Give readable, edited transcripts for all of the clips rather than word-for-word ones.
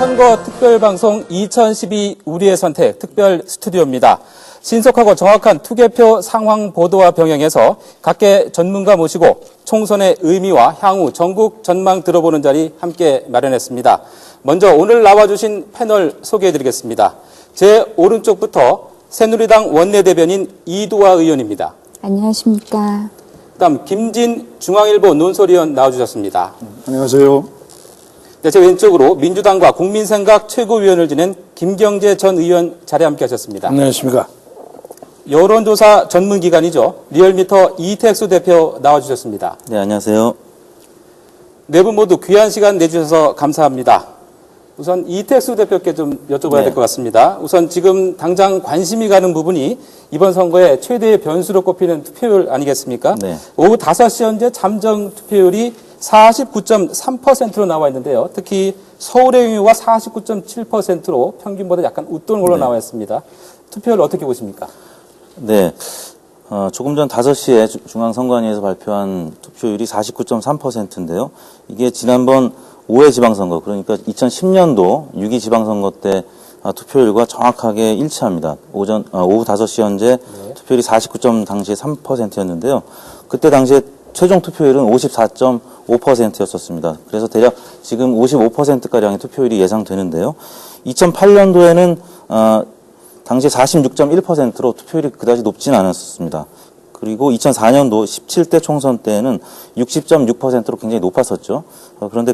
선거 특별방송 2012 우리의 선택 특별 스튜디오입니다. 신속하고 정확한 투개표 상황 보도와 병행해서 각계 전문가 모시고 총선의 의미와 향후 전국 전망 들어보는 자리 함께 마련했습니다. 먼저 오늘 나와주신 패널 소개해드리겠습니다. 제 오른쪽부터 새누리당 원내대변인 이두화 의원입니다. 안녕하십니까. 그다음 김진 중앙일보 논설위원 나와주셨습니다. 안녕하세요. 네, 제 왼쪽으로 민주당과 국민생각 최고위원을 지낸 김경재 전 의원 자리에 함께하셨습니다. 안녕하십니까. 여론조사 전문기관이죠. 리얼미터 이택수 대표 나와주셨습니다. 네, 안녕하세요. 네 분 모두 귀한 시간 내주셔서 감사합니다. 우선 이택수 대표께 좀 여쭤봐야 될 것 같습니다. 우선 지금 당장 관심이 가는 부분이 이번 선거에 최대의 변수로 꼽히는 투표율 아니겠습니까? 네. 오후 5시 현재 잠정 투표율이 49.3%로 나와 있는데요. 특히 서울의 경우가 49.7%로 평균보다 약간 웃도는 걸로 나와 있습니다. 투표율 어떻게 보십니까? 네. 조금 전 5시에 중앙선관위에서 발표한 투표율이 49.3%인데요. 이게 지난번 5회 지방선거, 그러니까 2010년도 6.2 지방선거 때 투표율과 정확하게 일치합니다. 오후 5시 현재 투표율이 49. 당시에 3%였는데요. 그때 당시에 최종 투표율은 54.5%였었습니다. 그래서 대략 지금 55%가량의 투표율이 예상되는데요. 2008년도에는 당시에 46.1%로 투표율이 그다지 높지는 않았습니다. 그리고 2004년도 17대 총선 때는 60.6%로 굉장히 높았었죠. 그런데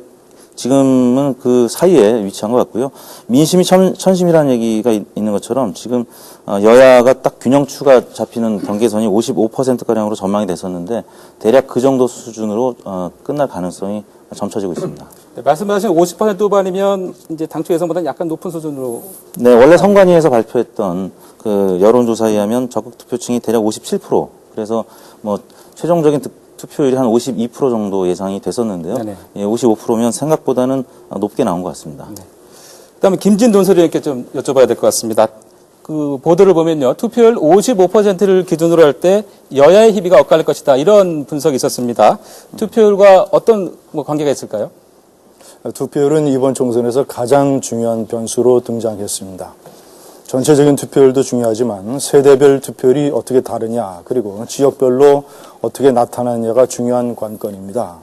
지금은 그 사이에 위치한 것 같고요. 민심이 천심이라는 얘기가 있는 것처럼 지금 여야가 딱 균형추가 잡히는 경계선이 55%가량으로 전망이 됐었는데 대략 그 정도 수준으로 끝날 가능성이 점쳐지고 있습니다. 네, 말씀하신 50% 후반이면 이제 당초 예상보다는 약간 높은 수준으로. 네, 원래 선관위에서 발표했던 그 여론조사에 의하면 적극 투표층이 대략 57%. 그래서 뭐 최종적인 투표율이 한 52% 정도 예상이 됐었는데요. 예, 55%면 생각보다는 높게 나온 것 같습니다. 네. 그다음에 김진 논설위원께 좀 여쭤봐야 될 것 같습니다. 그 보도를 보면요, 투표율 55%를 기준으로 할 때 여야의 희비가 엇갈릴 것이다 이런 분석이 있었습니다. 투표율과 어떤 관계가 있을까요? 투표율은 이번 총선에서 가장 중요한 변수로 등장했습니다. 전체적인 투표율도 중요하지만 세대별 투표율이 어떻게 다르냐, 그리고 지역별로 어떻게 나타나느냐가 중요한 관건입니다.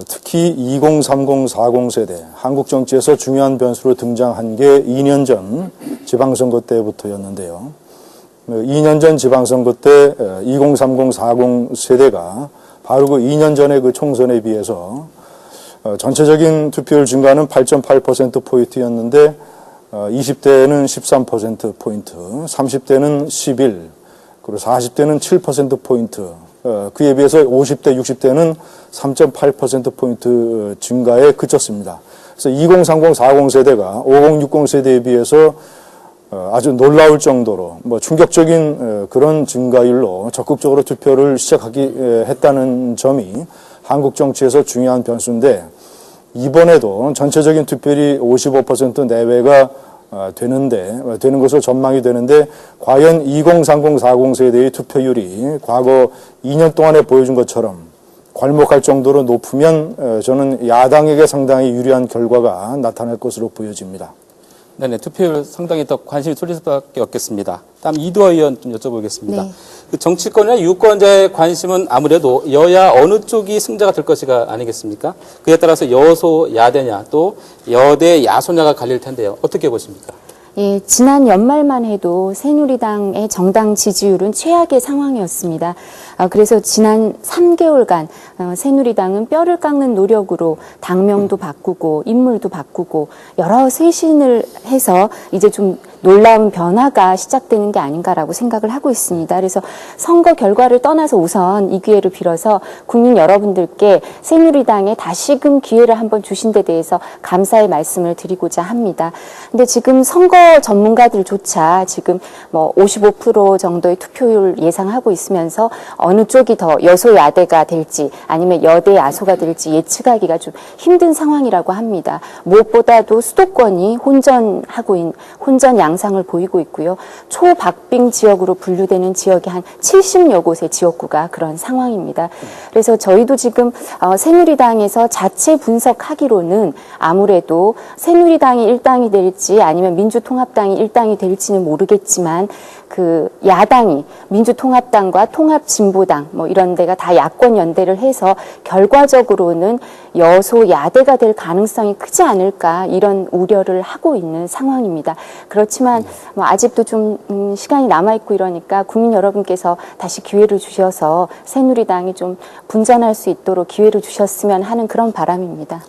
특히 2030, 40 세대, 한국 정치에서 중요한 변수로 등장한 게 2년 전 지방선거 때부터였는데요. 2년 전 지방선거 때 2030, 40 세대가 바로 그 2년 전의 그 총선에 비해서 전체적인 투표율 증가는 8.8%포인트였는데 20대는 13%포인트, 30대는 11, 그리고 40대는 7%포인트, 그에 비해서 50대, 60대는 3.8%포인트 증가에 그쳤습니다. 그래서 2030, 40 세대가 50, 60 세대에 비해서 아주 놀라울 정도로 충격적인 그런 증가율로 적극적으로 투표를 시작하기 했다는 점이 한국 정치에서 중요한 변수인데, 이번에도 전체적인 투표율이 55% 내외가 되는 것으로 전망이 되는데, 과연 2030, 40 세대의 투표율이 과거 2년 동안에 보여준 것처럼 괄목할 정도로 높으면 저는 야당에게 상당히 유리한 결과가 나타날 것으로 보여집니다. 네네, 투표율 상당히 더 관심이 쏠릴 수밖에 없겠습니다. 다음 이두화 의원 좀 여쭤보겠습니다. 네. 그 정치권이나 유권자의 관심은 아무래도 여야 어느 쪽이 승자가 될 것이가 아니겠습니까? 그에 따라서 여소 야대냐 또 여대 야소냐가 갈릴 텐데요. 어떻게 보십니까? 예, 지난 연말만 해도 새누리당의 정당 지지율은 최악의 상황이었습니다. 그래서 지난 3개월간 새누리당은 뼈를 깎는 노력으로 당명도 바꾸고 인물도 바꾸고 여러 쇄신을 해서 이제 좀 놀라운 변화가 시작되는 게 아닌가라고 생각을 하고 있습니다. 그래서 선거 결과를 떠나서 우선 이 기회를 빌어서 국민 여러분들께 새누리당에 다시금 기회를 한번 주신 데 대해서 감사의 말씀을 드리고자 합니다. 근데 지금 선거 전문가들조차 지금 55% 정도의 투표율 예상하고 있으면서 어느 쪽이 더 여소야대가 될지 아니면 여대 야소가 될지 예측하기가 좀 힘든 상황이라고 합니다. 무엇보다도 수도권이 혼전 양상을 보이고 있고요. 초박빙 지역으로 분류되는 지역이 한 70여 곳의 지역구가 그런 상황입니다. 그래서 저희도 지금 새누리당에서 자체 분석하기로는 아무래도 새누리당이 1당이 될지 아니면 민주통합당이 1당이 될지는 모르겠지만 그 야당이 민주통합당과 통합진보당 뭐 이런 데가 다 야권 연대를 해서 결과적으로는 여소야대가 될 가능성이 크지 않을까 이런 우려를 하고 있는 상황입니다. 그렇지만 뭐 아직도 좀 시간이 남아있고 이러니까 국민 여러분께서 다시 기회를 주셔서 새누리당이 좀 분전할 수 있도록 기회를 주셨으면 하는 그런 바람입니다.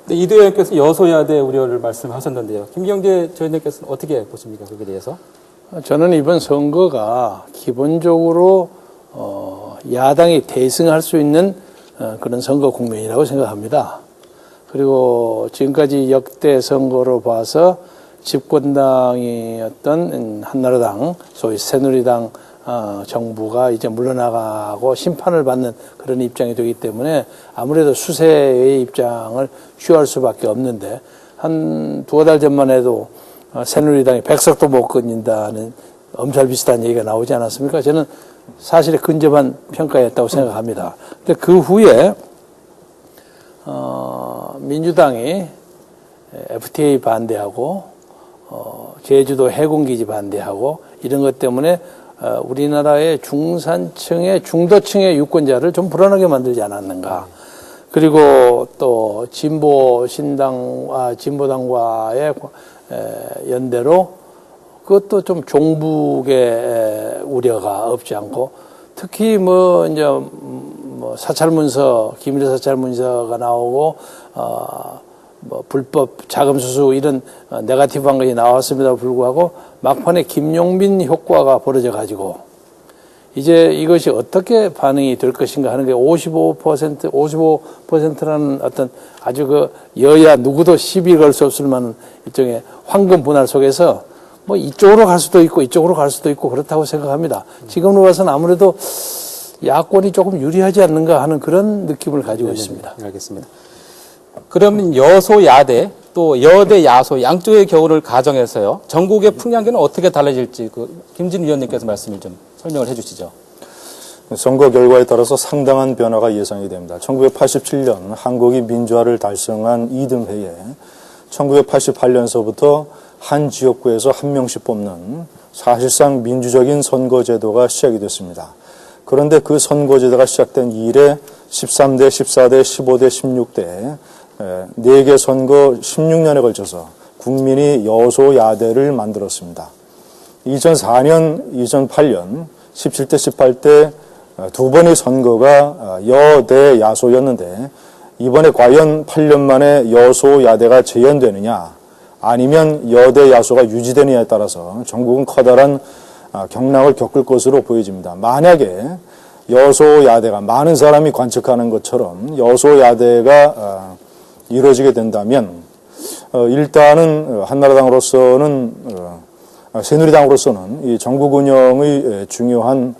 네, 이 의원께서 여소야대 우려를 말씀하셨는데요. 김경재 전 의원께서는 어떻게 보십니까? 거기에 대해서? 저는 이번 선거가 기본적으로 야당이 대승할 수 있는 그런 선거 국면이라고 생각합니다. 그리고 지금까지 역대 선거로 봐서 집권당이었던 한나라당, 소위 새누리당 정부가 이제 물러나가고 심판을 받는 그런 입장이 되기 때문에 아무래도 수세의 입장을 취할 수밖에 없는데 한 두어 달 전만 해도 새누리당이 백석도 못 끊는다는 엄살 비슷한 얘기가 나오지 않았습니까? 저는 사실에 근접한 평가였다고 생각합니다. 근데 그 후에 민주당이 FTA 반대하고 제주도 해군기지 반대하고 이런 것 때문에 우리나라의 중산층의 중도층의 유권자를 좀 불안하게 만들지 않았는가. 그리고 또 진보신당과 진보당과의 연대로 그것도 좀 종북의 우려가 없지 않고 특히 뭐 이제 뭐 사찰문서, 기밀 사찰문서가 나오고 뭐 불법 자금 수수 이런 네거티브한 것이 나왔음에도 불구하고 막판에 김용민 효과가 벌어져 가지고 이제 이것이 어떻게 반응이 될 것인가 하는 게 55%라는 어떤 아주 그 여야 누구도 시비 걸 수 없을 만한 일종의 황금 분할 속에서 뭐 이쪽으로 갈 수도 있고 이쪽으로 갈 수도 있고 그렇다고 생각합니다. 지금으로 봐서는 아무래도 야권이 조금 유리하지 않는가 하는 그런 느낌을 가지고 있습니다. 알겠습니다. 그러면 여소야대 또 여대 야소 양쪽의 경우를 가정해서요. 전국의 풍량계는 어떻게 달라질지 김진 위원님께서 말씀을 좀 설명을 해 주시죠. 선거 결과에 따라서 상당한 변화가 예상이 됩니다. 1987년 한국이 민주화를 달성한 이듬해에 1988년서부터 한 지역구에서 한 명씩 뽑는 사실상 민주적인 선거제도가 시작이 됐습니다. 그런데 그 선거제도가 시작된 이래 13대, 14대, 15대, 16대 4개 선거 16년에 걸쳐서 국민이 여소야대를 만들었습니다. 2004년, 2008년 17대, 18대 두 번의 선거가 여대 야소였는데 이번에 과연 8년 만에 여소야대가 재현되느냐 아니면 여대 야소가 유지되느냐에 따라서 전국은 커다란 경랑을 겪을 것으로 보여집니다. 만약에 여소야대가 많은 사람이 관측하는 것처럼 여소야대가 이루어지게 된다면 일단은 한나라당으로서는 새누리당으로서는 이 전국 운영의 중요한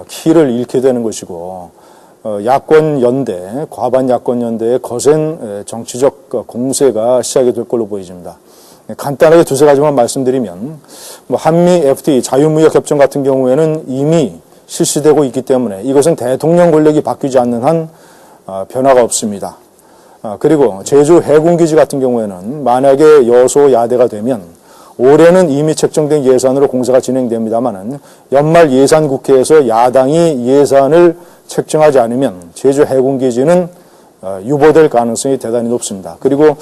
키를 잃게 되는 것이고 야권 연대, 과반 야권 연대의 거센 정치적 공세가 시작이 될 걸로 보여집니다. 간단하게 두세 가지만 말씀드리면 한미 FTA 자유무역 협정 같은 경우에는 이미 실시되고 있기 때문에 이것은 대통령 권력이 바뀌지 않는 한 변화가 없습니다. 그리고 제주 해군기지 같은 경우에는 만약에 여소야대가 되면 올해는 이미 책정된 예산으로 공사가 진행됩니다만은 연말 예산국회에서 야당이 예산을 책정하지 않으면 제주 해군기지는 유보될 가능성이 대단히 높습니다. 그리고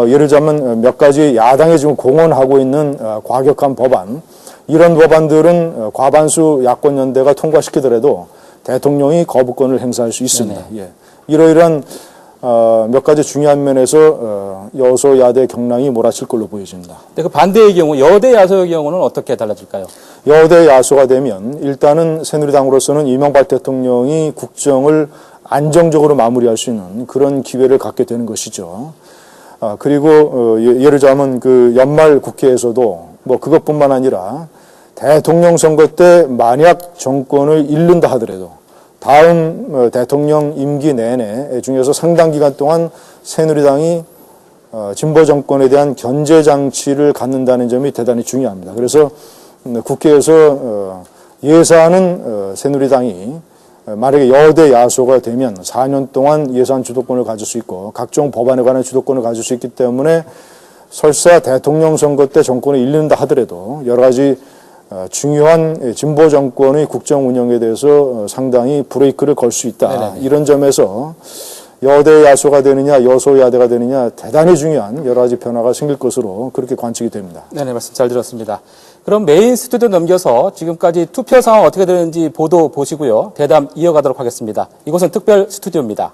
예를 들자면 몇 가지 야당이 지금 공언하고 있는 과격한 법안, 이런 법안들은 과반수 야권연대가 통과시키더라도 대통령이 거부권을 행사할 수 있습니다. 예. 이러이러한 몇 가지 중요한 면에서 여소야대 경랑이 몰아칠 걸로 보여집니다. 네, 그 반대의 경우 여대 야소의 경우는 어떻게 달라질까요? 여대 야소가 되면 일단은 새누리당으로서는 이명박 대통령이 국정을 안정적으로 마무리할 수 있는 그런 기회를 갖게 되는 것이죠. 그리고 예를 들자면 그 연말 국회에서도 뭐 그것뿐만 아니라 대통령 선거 때 만약 정권을 잃는다 하더라도 다음 대통령 임기 내내 중에서 상당 기간 동안 새누리당이 진보 정권에 대한 견제 장치를 갖는다는 점이 대단히 중요합니다. 그래서 국회에서 예산은 새누리당이 만약에 여대 야소가 되면 4년 동안 예산 주도권을 가질 수 있고 각종 법안에 관한 주도권을 가질 수 있기 때문에 설사 대통령 선거 때 정권을 잃는다 하더라도 여러 가지 중요한 진보 정권의 국정 운영에 대해서 상당히 브레이크를 걸 수 있다. 네네. 이런 점에서 여대 야소가 되느냐 여소 야대가 되느냐 대단히 중요한 여러 가지 변화가 생길 것으로 그렇게 관측이 됩니다. 네네, 말씀 잘 들었습니다. 그럼 메인 스튜디오 넘겨서 지금까지 투표 상황 어떻게 되는지 보도 보시고요. 대담 이어가도록 하겠습니다. 이곳은 특별 스튜디오입니다.